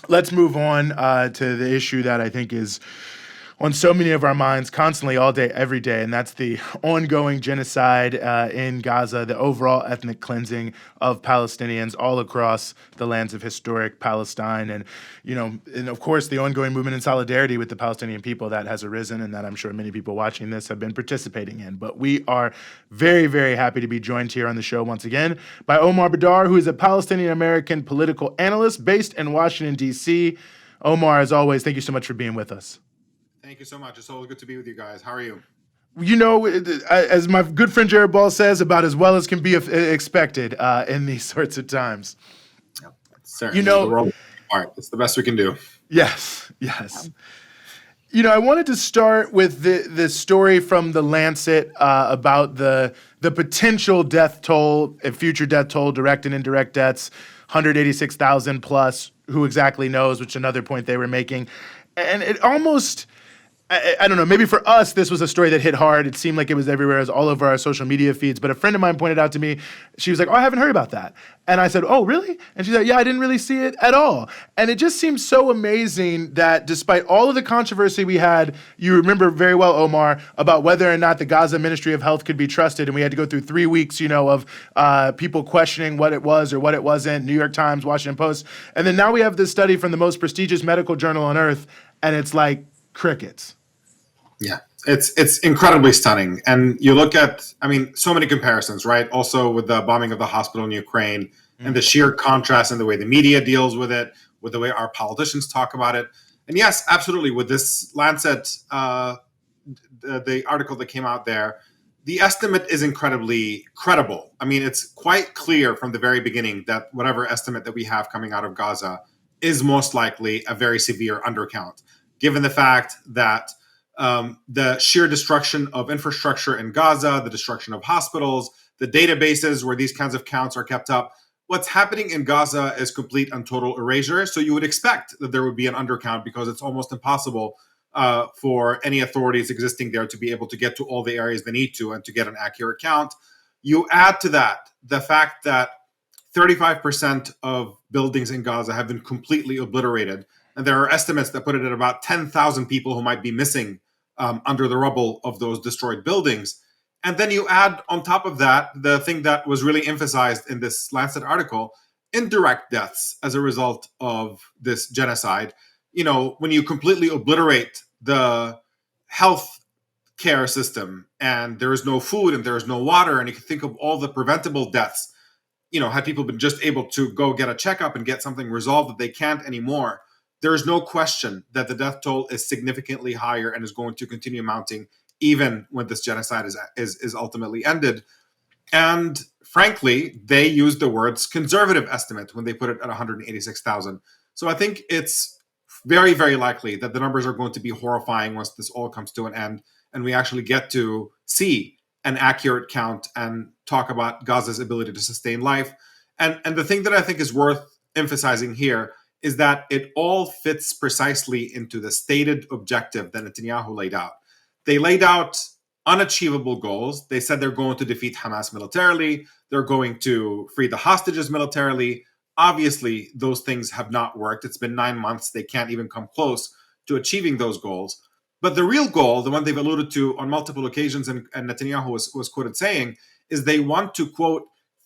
Let's move on to the issue that I think is on so many of our minds constantly, all day, every day, and that's the ongoing genocide in Gaza, the overall ethnic cleansing of Palestinians all across the lands of historic Palestine, and of course the ongoing movement in solidarity with the Palestinian people that has arisen, and that I'm sure many people watching this have been participating in. But we are very, very happy to be joined here on the show once again by Omar Baddar, who is a Palestinian-American political analyst based in Washington, D.C. Omar, as always, thank you so much for being with us. Thank you so much. It's always good to be with you guys. How are you? As my good friend Jared Ball says, about as well as can be expected in these sorts of times. Yep. Certainly. The world art. It's the best we can do. Yes. I wanted to start with the story from the Lancet about the potential death toll, future death toll, direct and indirect deaths, 186,000 plus. Who exactly knows? Which is another point they were making, and it almost. I don't know, maybe for us, this was a story that hit hard. It seemed like it was everywhere, as all over our social media feeds. But a friend of mine pointed out to me, she was like, I haven't heard about that. And I said, oh, really? And she said, yeah, I didn't really see it at all. And it just seems so amazing that despite all of the controversy we had, you remember very well, Omar, about whether or not the Gaza Ministry of Health could be trusted. And we had to go through 3 weeks, of people questioning what it was or what it wasn't, New York Times, Washington Post. And then now we have this study from the most prestigious medical journal on earth, and it's like crickets. Yeah, it's incredibly stunning. And you look at, so many comparisons, right? Also with the bombing of the hospital in Ukraine and the sheer contrast in the way the media deals with it, with the way our politicians talk about it. And yes, absolutely. With this Lancet, the article that came out there, the estimate is incredibly credible. It's quite clear from the very beginning that whatever estimate that we have coming out of Gaza is most likely a very severe undercount, given the fact that the sheer destruction of infrastructure in Gaza, the destruction of hospitals, the databases where these kinds of counts are kept up. What's happening in Gaza is complete and total erasure. So you would expect that there would be an undercount because it's almost impossible for any authorities existing there to be able to get to all the areas they need to and to get an accurate count. You add to that the fact that 35% of buildings in Gaza have been completely obliterated. And there are estimates that put it at about 10,000 people who might be missing under the rubble of those destroyed buildings. And then you add on top of that, the thing that was really emphasized in this Lancet article, indirect deaths as a result of this genocide. When you completely obliterate the health care system and there is no food and there is no water, and you can think of all the preventable deaths, had people been just able to go get a checkup and get something resolved that they can't anymore, there is no question that the death toll is significantly higher and is going to continue mounting even when this genocide is ultimately ended. And frankly, they used the words conservative estimate when they put it at 186,000. So I think it's very, very likely that the numbers are going to be horrifying once this all comes to an end and we actually get to see an accurate count and talk about Gaza's ability to sustain life. And the thing that I think is worth emphasizing here is that it all fits precisely into the stated objective that Netanyahu laid out. They laid out unachievable goals. They said they're going to defeat Hamas militarily. They're going to free the hostages militarily. Obviously, those things have not worked. It's been 9 months. They can't even come close to achieving those goals. But the real goal, the one they've alluded to on multiple occasions, and Netanyahu was quoted saying, is they want to, quote,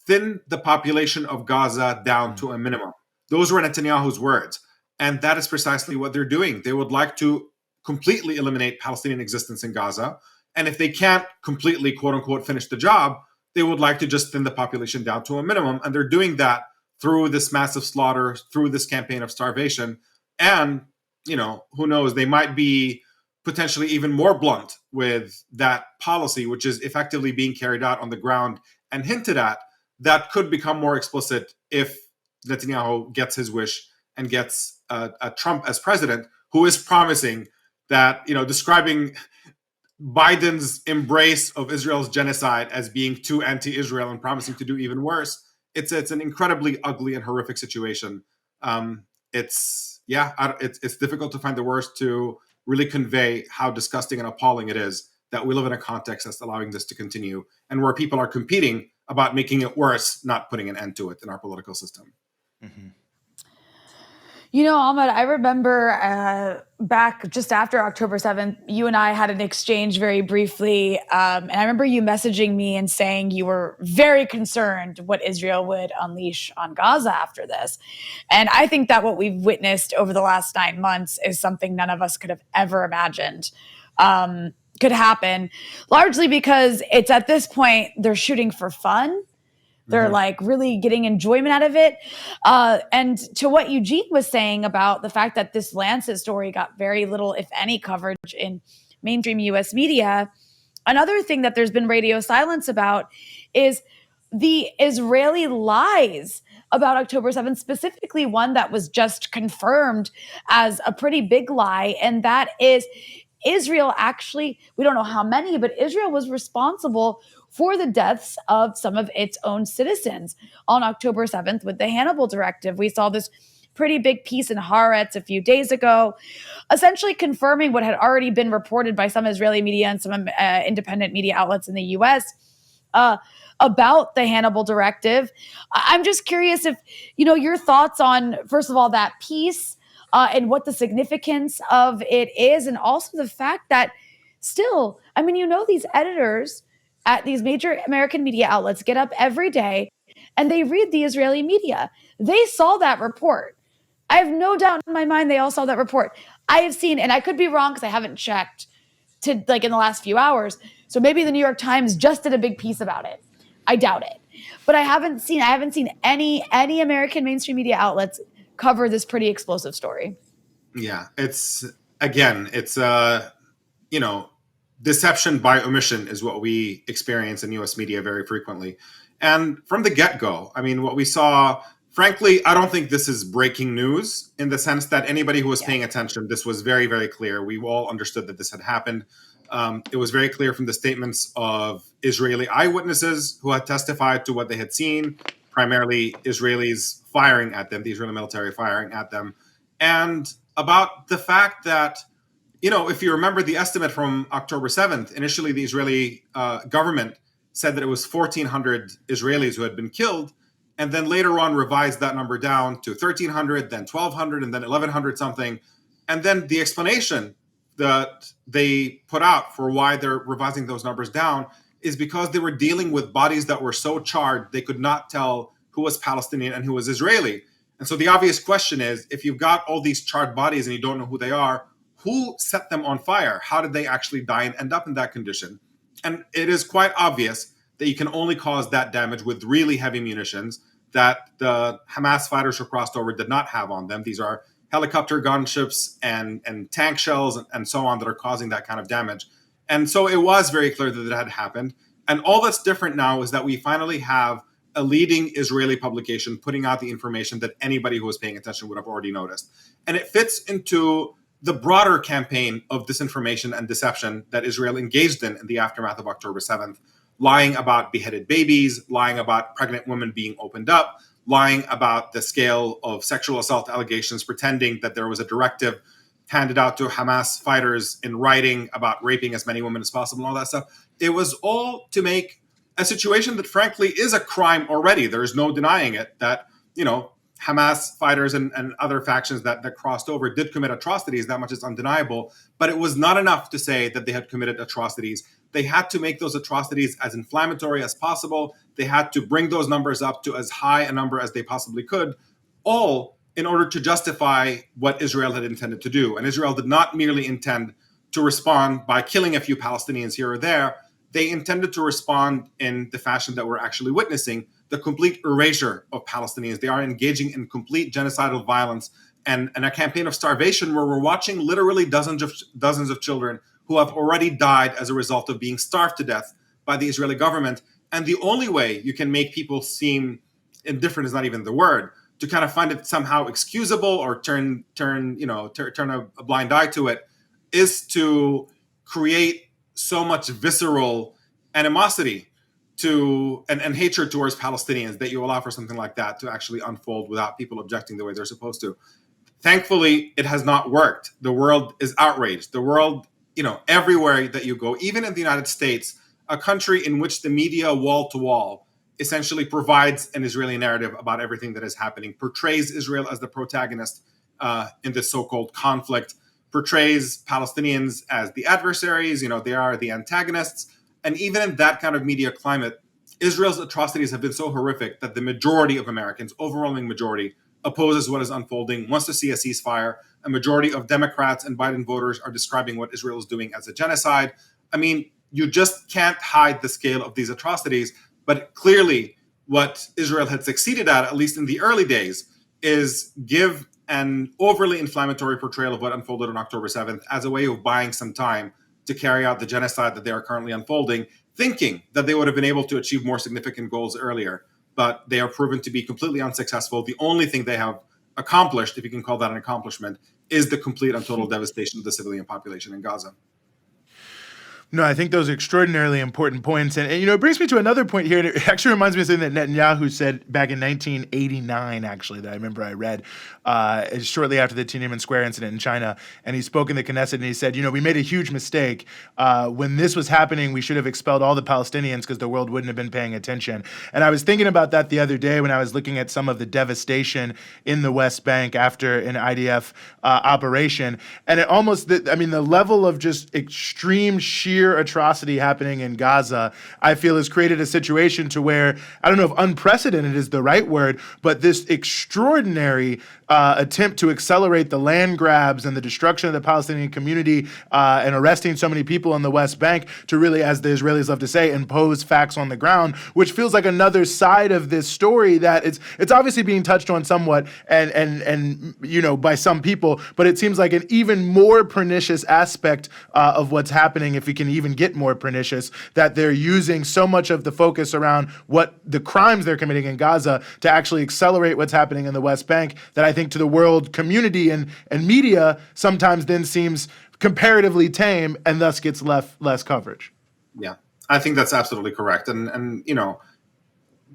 thin the population of Gaza down to a minimum. Those were Netanyahu's words. And that is precisely what they're doing. They would like to completely eliminate Palestinian existence in Gaza. And if they can't completely, quote unquote, finish the job, they would like to just thin the population down to a minimum. And they're doing that through this massive slaughter, through this campaign of starvation. And, who knows, they might be potentially even more blunt with that policy, which is effectively being carried out on the ground and hinted at, that could become more explicit if Netanyahu gets his wish and gets a Trump as president, who is promising that, describing Biden's embrace of Israel's genocide as being too anti-Israel and promising to do even worse. It's an incredibly ugly and horrific situation. It's difficult to find the words to really convey how disgusting and appalling it is that we live in a context that's allowing this to continue and where people are competing about making it worse, not putting an end to it in our political system. Mm-hmm. Ahmed, I remember back just after October 7th, you and I had an exchange very briefly. And I remember you messaging me and saying you were very concerned what Israel would unleash on Gaza after this. And I think that what we've witnessed over the last 9 months is something none of us could have ever imagined could happen, largely because it's at this point they're shooting for fun. They're like really getting enjoyment out of it. And to what Eugene was saying about the fact that this Lancet story got very little, if any, coverage in mainstream US media, another thing that there's been radio silence about is the Israeli lies about October 7th, specifically one that was just confirmed as a pretty big lie. And that is Israel actually, we don't know how many, but Israel was responsible for the deaths of some of its own citizens on October 7th with the Hannibal Directive. We saw this pretty big piece in Haaretz a few days ago, essentially confirming what had already been reported by some Israeli media and some independent media outlets in the US about the Hannibal Directive. I'm just curious if, your thoughts on, first of all, that piece and what the significance of it is, and also the fact that still, these editors at these major American media outlets get up every day and they read the Israeli media. They saw that report. I have no doubt in my mind they all saw that report. I have seen, and I could be wrong because I haven't checked to in the last few hours. So maybe the New York Times just did a big piece about it. I doubt it. But I haven't seen any American mainstream media outlets cover this pretty explosive story. Yeah, it's deception by omission is what we experience in US media very frequently. And from the get-go, what we saw, frankly, I don't think this is breaking news in the sense that anybody who was paying attention, this was very, very clear. We all understood that this had happened. It was very clear from the statements of Israeli eyewitnesses who had testified to what they had seen, primarily Israelis firing at them, the Israeli military firing at them, and about the fact that, if you remember the estimate from October 7th, initially the Israeli government said that it was 1,400 Israelis who had been killed, and then later on revised that number down to 1,300, then 1,200, and then 1,100 something. And then the explanation that they put out for why they're revising those numbers down is because they were dealing with bodies that were so charred they could not tell who was Palestinian and who was Israeli. And so the obvious question is, if you've got all these charred bodies and you don't know who they are, who set them on fire? How did they actually die and end up in that condition? And it is quite obvious that you can only cause that damage with really heavy munitions that the Hamas fighters who crossed over did not have on them. These are helicopter gunships and tank shells and so on that are causing that kind of damage. And so it was very clear that it had happened. And all that's different now is that we finally have a leading Israeli publication putting out the information that anybody who was paying attention would have already noticed. And it fits into the broader campaign of disinformation and deception that Israel engaged in the aftermath of October 7th, lying about beheaded babies, lying about pregnant women being opened up, lying about the scale of sexual assault allegations, pretending that there was a directive handed out to Hamas fighters in writing about raping as many women as possible and all that stuff. It was all to make a situation that frankly is a crime already. There's no denying it that, Hamas fighters and other factions that crossed over did commit atrocities. That much is undeniable. But it was not enough to say that they had committed atrocities. They had to make those atrocities as inflammatory as possible. They had to bring those numbers up to as high a number as they possibly could, all in order to justify what Israel had intended to do. And Israel did not merely intend to respond by killing a few Palestinians here or there. They intended to respond in the fashion that we're actually witnessing, the complete erasure of Palestinians. They are engaging in complete genocidal violence and a campaign of starvation where we're watching literally dozens of children who have already died as a result of being starved to death by the Israeli government. And the only way you can make people seem indifferent is not even the word, to kind of find it somehow excusable or turn a blind eye to it, is to create so much visceral animosity and hatred towards Palestinians that you allow for something like that to actually unfold without people objecting the way they're supposed to. Thankfully, it has not worked. The world is outraged. The world, everywhere that you go, even in the United States, a country in which the media wall to wall essentially provides an Israeli narrative about everything that is happening, portrays Israel as the protagonist, in this so-called conflict portrays Palestinians as the adversaries. They are the antagonists. And even in that kind of media climate, Israel's atrocities have been so horrific that the majority of Americans, overwhelming majority, opposes what is unfolding, wants to see a ceasefire. A majority of Democrats and Biden voters are describing what Israel is doing as a genocide. I mean, you just can't hide the scale of these atrocities. But clearly, what Israel had succeeded at least in the early days, is give an overly inflammatory portrayal of what unfolded on October 7th as a way of buying some time to carry out the genocide that they are currently unfolding, thinking that they would have been able to achieve more significant goals earlier. But they are proven to be completely unsuccessful. The only thing they have accomplished, if you can call that an accomplishment, is the complete and total devastation of the civilian population in Gaza. No, I think those are extraordinarily important points. And it brings me to another point here. And it actually reminds me of something that Netanyahu said back in 1989, actually, that I remember I read shortly after the Tiananmen Square incident in China. And he spoke in the Knesset and he said, we made a huge mistake. When this was happening, we should have expelled all the Palestinians because the world wouldn't have been paying attention. And I was thinking about that the other day when I was looking at some of the devastation in the West Bank after an IDF operation. And it almost, the level of just extreme sheer atrocity happening in Gaza, I feel has created a situation to where, I don't know if unprecedented is the right word, but this extraordinary attempt to accelerate the land grabs and the destruction of the Palestinian community and arresting so many people in the West Bank to really, as the Israelis love to say, impose facts on the ground, which feels like another side of this story that it's obviously being touched on somewhat and by some people, but it seems like an even more pernicious aspect of what's happening, if we can even get more pernicious, that they're using so much of the focus around what the crimes they're committing in Gaza to actually accelerate what's happening in the West Bank, that I think to the world community and media sometimes then seems comparatively tame and thus gets less coverage. Yeah, I think that's absolutely correct. And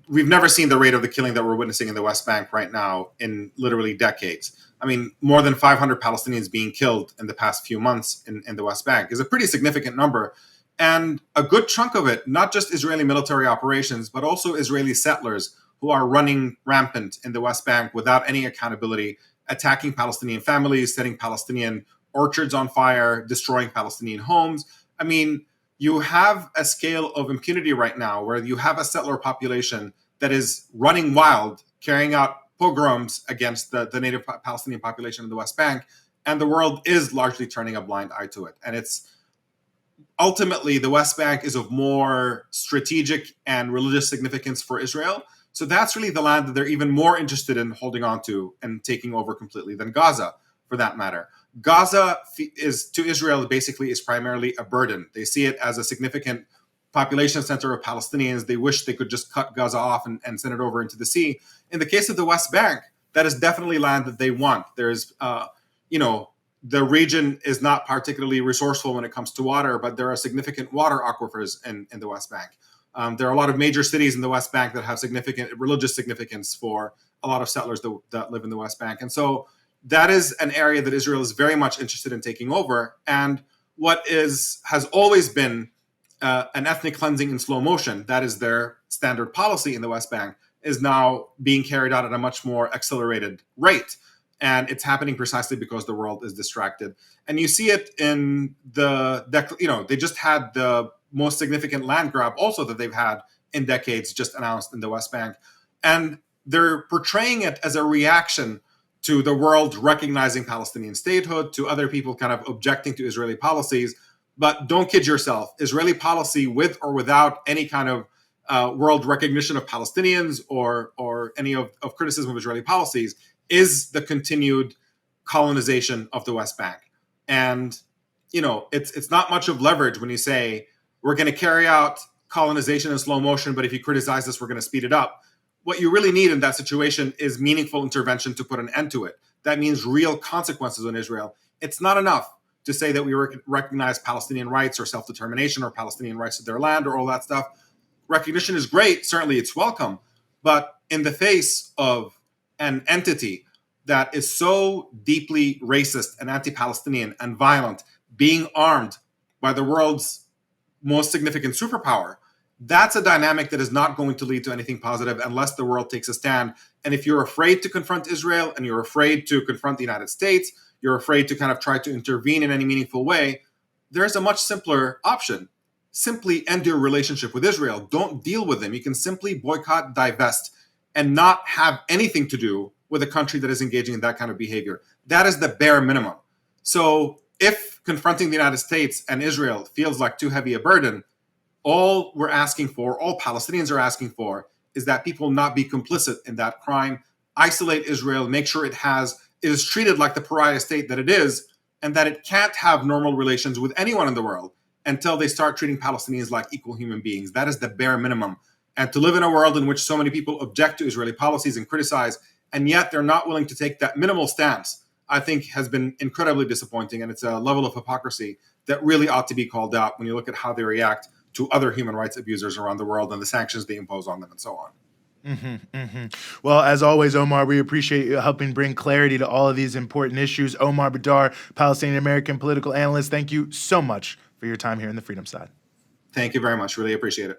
we've never seen the rate of the killing that we're witnessing in the West Bank right now in literally decades. I mean, more than 500 Palestinians being killed in the past few months in the West Bank is a pretty significant number. And a good chunk of it, not just Israeli military operations, but also Israeli settlers who are running rampant in the West Bank without any accountability, attacking Palestinian families, setting Palestinian orchards on fire, destroying Palestinian homes. I mean, you have a scale of impunity right now where you have a settler population that is running wild, carrying out pogroms against the native Palestinian population in the West Bank, and the world is largely turning a blind eye to it. And it's ultimately, the West Bank is of more strategic and religious significance for Israel. So that's really the land that they're even more interested in holding on to and taking over completely than Gaza, for that matter. Gaza is to Israel basically is primarily a burden. They see it as a significant population center of Palestinians. They wish they could just cut Gaza off and send it over into the sea. In the case of the West Bank, that is definitely land that they want. There's, the region is not particularly resourceful when it comes to water, but there are significant water aquifers in the West Bank. There are a lot of major cities in the West Bank that have significant religious significance for a lot of settlers that live in the West Bank. And so that is an area that Israel is very much interested in taking over. And what has always been an ethnic cleansing in slow motion, that is their standard policy in the West Bank, is now being carried out at a much more accelerated rate. And it's happening precisely because the world is distracted. And you see it in they just had the most significant land grab also that they've had in decades just announced in the West Bank. And they're portraying it as a reaction to the world recognizing Palestinian statehood, to other people kind of objecting to Israeli policies. But don't kid yourself, Israeli policy with or without any kind of world recognition of Palestinians or any of criticism of Israeli policies is the continued colonization of the West Bank. And, it's not much of leverage when you say, we're going to carry out colonization in slow motion, but if you criticize us, we're going to speed it up. What you really need in that situation is meaningful intervention to put an end to it. That means real consequences on Israel. It's not enough to say that we recognize Palestinian rights or self-determination or Palestinian rights to their land or all that stuff. Recognition is great. Certainly it's welcome. But in the face of an entity that is so deeply racist and anti-Palestinian and violent, being armed by the world's most significant superpower, That's a dynamic that is not going to lead to anything positive unless the world takes a stand. And if you're afraid to confront Israel and you're afraid to confront the United States, you're afraid to kind of try to intervene in any meaningful way, there's a much simpler option. Simply end your relationship with Israel. Don't deal with them. You can simply boycott, divest, and not have anything to do with a country that is engaging in that kind of behavior. That is the bare minimum. So if confronting the United States and Israel feels like too heavy a burden, all we're asking for, all Palestinians are asking for, is that people not be complicit in that crime, isolate Israel, make sure it is treated like the pariah state that it is, and that it can't have normal relations with anyone in the world until they start treating Palestinians like equal human beings. That is the bare minimum. And to live in a world in which so many people object to Israeli policies and criticize, and yet they're not willing to take that minimal stance, I think has been incredibly disappointing. And it's a level of hypocrisy that really ought to be called out when you look at how they react to other human rights abusers around the world and the sanctions they impose on them and so on. Well, as always, Omar, we appreciate you helping bring clarity to all of these important issues. Omar Baddar, Palestinian-American political analyst, thank you so much for your time here in the Freedom Side. Thank you very much. Really appreciate it.